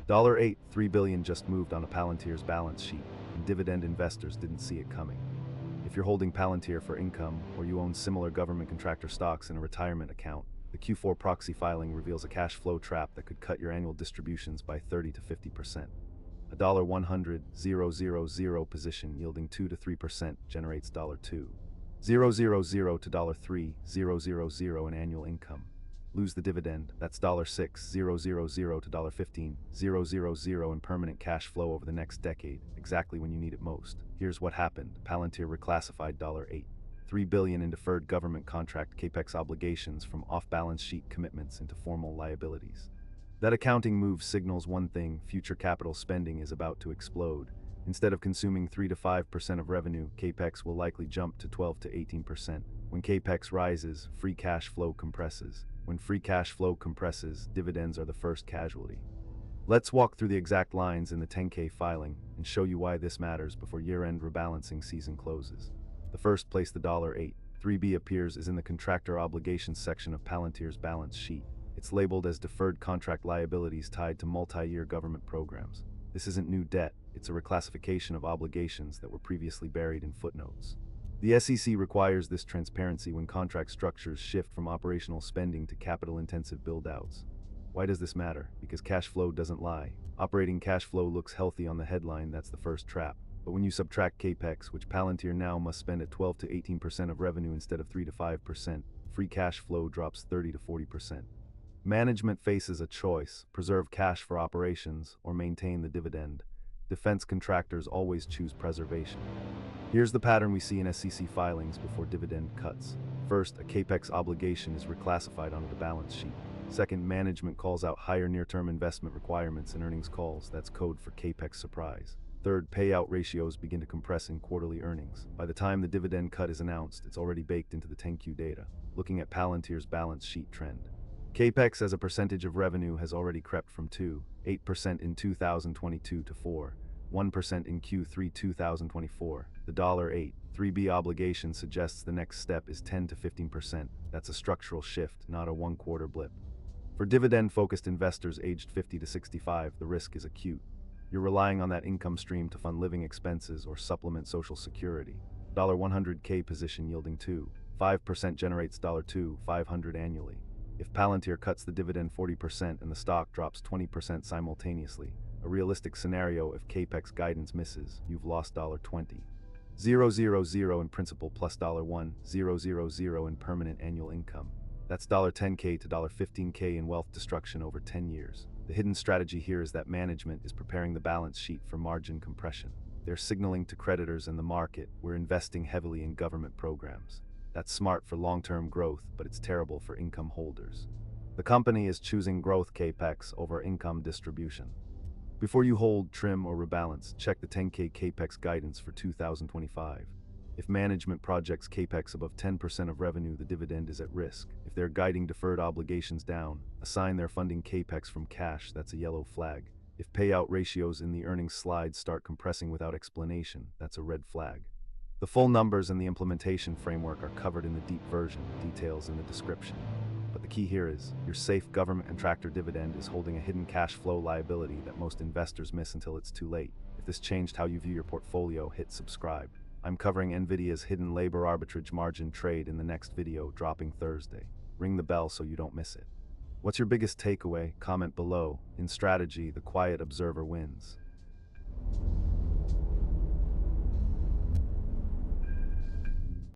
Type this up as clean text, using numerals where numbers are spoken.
$8, $3 billion just moved on a Palantir's balance sheet, and dividend investors didn't see it coming. If you're holding Palantir for income, or you own similar government contractor stocks in a retirement account, the Q4 proxy filing reveals a cash flow trap that could cut your annual distributions by 30 to 50%. A $100,000 position yielding 2 to 3% generates $2,000 to $3,000 in annual income. Lose the dividend, that's $6,000 to $15,000 in permanent cash flow over the next decade, exactly when you need it most. Here's what happened. Palantir reclassified $3 billion in deferred government contract Capex obligations from off-balance sheet commitments into formal liabilities. That accounting move signals one thing: future capital spending is about to explode. Instead of consuming 3 to 5% of revenue, Capex will likely jump to 12 to 18%. When Capex rises, free cash flow compresses. When free cash flow compresses, dividends are the first casualty. Let's walk through the exact lines in the 10K filing and show you why this matters before year-end rebalancing season closes. The first place the $8.3b appears is in the contractor obligations section of Palantir's balance sheet. It's labeled as deferred contract liabilities tied to multi-year government programs. This isn't new debt, it's a reclassification of obligations that were previously buried in footnotes. The SEC requires this transparency when contract structures shift from operational spending to capital-intensive build-outs. Why does this matter? Because cash flow doesn't lie. Operating cash flow looks healthy on the headline, that's the first trap. But when you subtract Capex, which Palantir now must spend at 12 to 18% of revenue instead of 3 to 5%, free cash flow drops 30 to 40%. Management faces a choice: preserve cash for operations or maintain the dividend. Defense contractors always choose preservation. Here's the pattern we see in SEC filings before dividend cuts. First, a Capex obligation is reclassified onto the balance sheet. Second, management calls out higher near-term investment requirements in earnings calls. That's code for Capex surprise. Third, payout ratios begin to compress in quarterly earnings. By the time the dividend cut is announced, it's already baked into the 10Q data. Looking at Palantir's balance sheet trend, Capex as a percentage of revenue has already crept from 8% in 2022 to 1% in Q3 2024. The $8.3b obligation suggests the next step is 10 to 15%. That's a structural shift, not a one-quarter blip. For dividend-focused investors aged 50 to 65, the risk is acute. You're relying on that income stream to fund living expenses or supplement Social Security. $100K position yielding 5% generates $2,500 annually. If Palantir cuts the dividend 40% and the stock drops 20% simultaneously, a realistic scenario if Capex guidance misses, you've lost $20,000 in principal plus $1,000 in permanent annual income. That's $10K to $15K in wealth destruction over 10 years. The hidden strategy here is that management is preparing the balance sheet for margin compression. They're signaling to creditors and the market, we're investing heavily in government programs. That's smart for long-term growth, but it's terrible for income holders. The company is choosing growth Capex over income distribution. Before you hold, trim, or rebalance, check the 10K Capex guidance for 2025. If management projects Capex above 10% of revenue, the dividend is at risk. If they're guiding deferred obligations down, a sign they're funding Capex from cash, that's a yellow flag. If payout ratios in the earnings slides start compressing without explanation, that's a red flag. The full numbers and the implementation framework are covered in the deep version, details in the description. But the key here is, your safe government contractor dividend is holding a hidden cash flow liability that most investors miss until it's too late. If this changed how you view your portfolio, hit subscribe. I'm covering NVIDIA's hidden labor arbitrage margin trade in the next video, dropping Thursday. Ring the bell so you don't miss it. What's your biggest takeaway? Comment below. In strategy, the quiet observer wins.